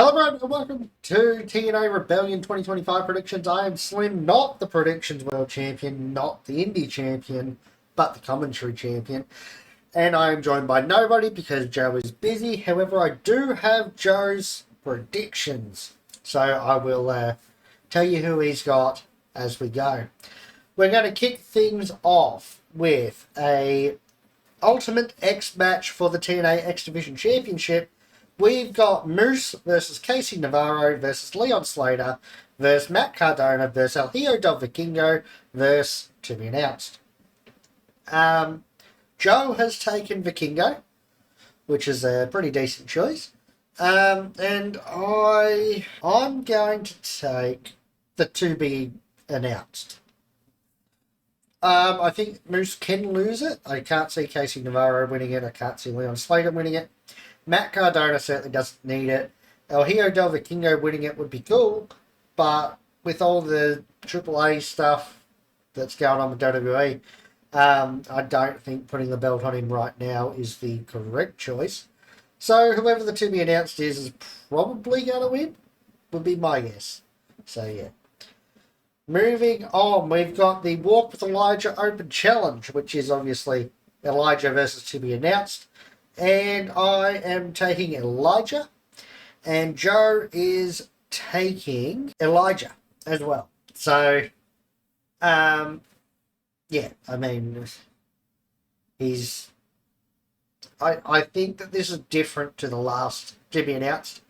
Hello everyone and welcome to TNA Rebellion 2025 predictions. I am Slim, not the predictions world champion, not the indie champion, but the commentary champion. And I am joined by nobody because Joe is busy. However, I do have Joe's predictions. So I will tell you who he's got as we go. We're going to kick things off with a Ultimate X match for the TNA X Division Championship. We've got Moose versus Casey Navarro versus Leon Slater versus Matt Cardona versus El Hijo del Vikingo versus to be announced. Joe has taken Vikingo, which is a pretty decent choice. And I'm going to take the to be announced. I think Moose can lose it. I can't see Casey Navarro winning it. I can't see Leon Slater winning it. Matt Cardona certainly doesn't need it. El Hijo del Vikingo winning it would be cool, but with all the AAA stuff that's going on with WWE, I don't think putting the belt on him right now is the correct choice. So whoever the to be announced is probably going to win, would be my guess. So yeah. Moving on, we've got the Walk with Elijah Open Challenge, which is obviously Elijah versus to be announced. And I am taking Elijah. And Joe is taking Elijah as well. So, yeah, I mean, I think that this is different to the last to be announced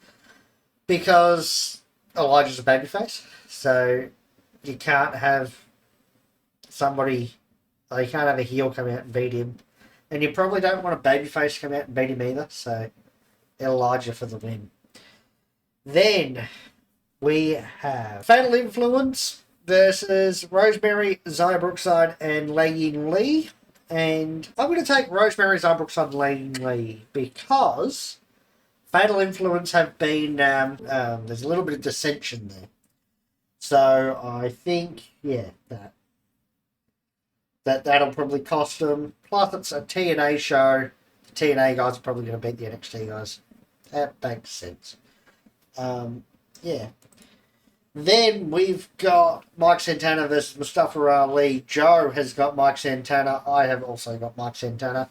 because Elijah's a babyface. So, you can't have somebody, you can't have a heel come out and beat him. And you probably don't want a babyface to come out and beat him either. So, Elijah for the win. Then, we have Fatal Influence versus Rosemary, Zaya Brookside, and Lei Yin Lee. And I'm going to take Rosemary, Zaya Brookside, and Lei Yin Lee because Fatal Influence have been, there's a little bit of dissension there. So, I think, yeah, that'll probably cost them. Plus, it's a TNA show. The TNA guys are probably going to beat the NXT guys. That makes sense. Yeah. Then we've got Mike Santana versus Mustafa Ali. Joe has got Mike Santana. I have also got Mike Santana.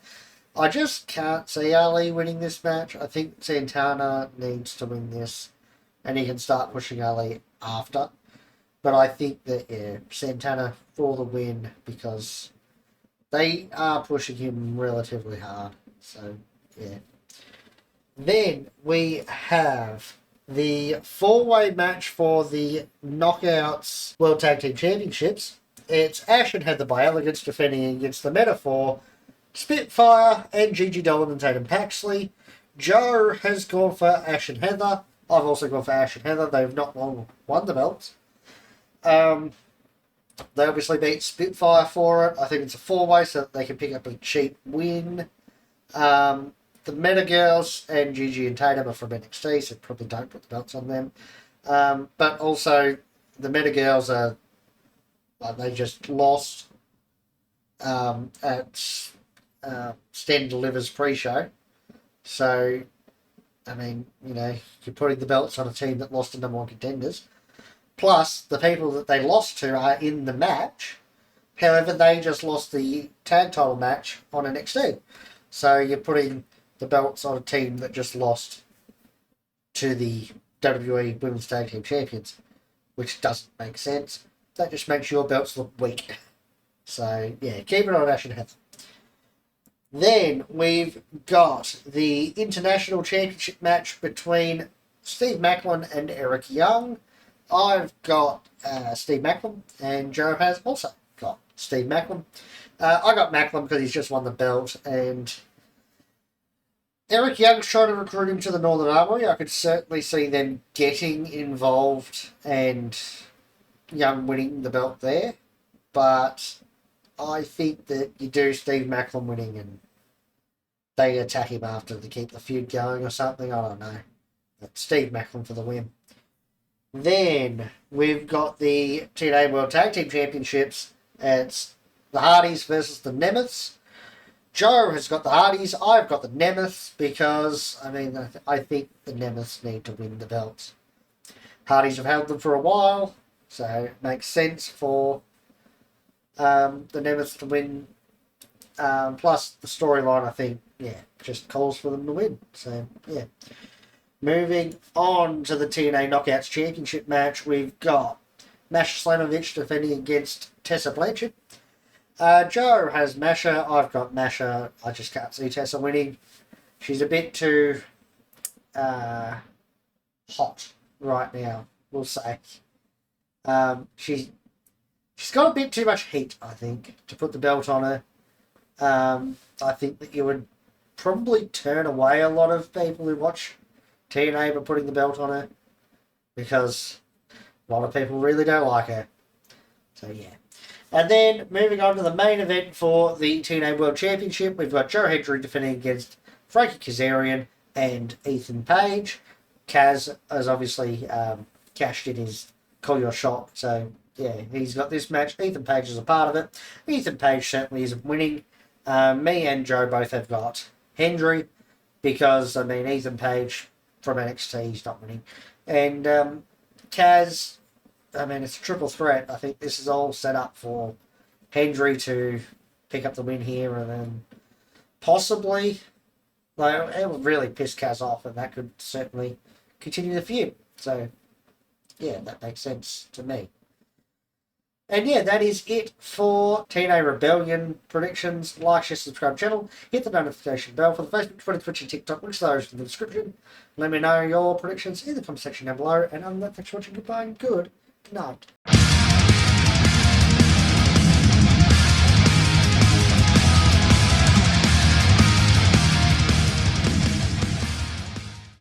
I just can't see Ali winning this match. I think Santana needs to win this, and he can start pushing Ali after. But I think that, yeah, Santana for the win because they are pushing him relatively hard. So, yeah. Then we have the four-way match for the Knockouts World Tag Team Championships. It's Ash and Heather by Elegance defending against the Metaphor, Spitfire, and Gigi Dolan and Tatum Paxley. Joe has gone for Ash and Heather. I've also gone for Ash and Heather. They've not long won the belts. They obviously beat Spitfire for it. I think it's a four-way so that they can pick up a cheap win. The Meta Girls and Gigi and Tatum are from NXT, so probably don't put the belts on them. But also, the Meta Girls are, they just lost at Sten Delivers pre-show. So, I mean, you know, you're putting the belts on a team that lost to number one contenders. Plus, the people that they lost to are in the match. However, they just lost the tag title match on NXT. So you're putting the belts on a team that just lost to the WWE Women's Tag Team Champions, which doesn't make sense. That just makes your belts look weak. So, yeah, keep it on Ash and Heather. Then we've got the International Championship match between Steve Macklin and Eric Young. I've got Steve Macklin, and Joe has also got Steve Macklin. I got Macklin because he's just won the belt, and Eric Young's trying to recruit him to the Northern Armory. I could certainly see them getting involved and Young winning the belt there, but I think that you do Steve Macklin winning and they attack him after to keep the feud going or something. I don't know. But Steve Macklin for the win. Then we've got the TNA World Tag Team Championships. It's the Hardys versus the Nemeths. Joe has got the Hardys. I've got the Nemeths because, I mean, I think the Nemeths need to win the belts. Hardys have held them for a while, so it makes sense for the Nemeths to win. Plus, the storyline, I think, just calls for them to win. So, yeah. Moving on to the TNA Knockouts Championship match, we've got Masha Slamovich defending against Tessa Blanchard. Joe has Masha. I've got Masha. I just can't see Tessa winning. She's a bit too hot right now, we'll say. She's got a bit too much heat, I think, to put the belt on her. I think that you would probably turn away a lot of people who watch TNA by putting the belt on her, because a lot of people really don't like her. So, yeah. And then, moving on to the main event for the TNA World Championship, we've got Joe Hendry defending against Frankie Kazarian and Ethan Page. Kaz has obviously cashed in his Call Your Shot, so yeah, he's got this match. Ethan Page is a part of it. Ethan Page certainly isn't winning. Me and Joe both have got Hendry, because, I mean, Ethan Page from NXT, he's not winning. And Kaz, I mean, it's a triple threat. I think this is all set up for Hendry to pick up the win here, and then possibly, like, it would really piss Kaz off, and that could certainly continue the feud. So, yeah, that makes sense to me. And yeah, that is it for TNA Rebellion predictions. Like, share, subscribe channel. Hit the notification bell for the Facebook, Twitter, Twitch, and TikTok. Links to those in the description. Let me know your predictions in the comment section down below. And other than that, thanks for watching. Goodbye and good night.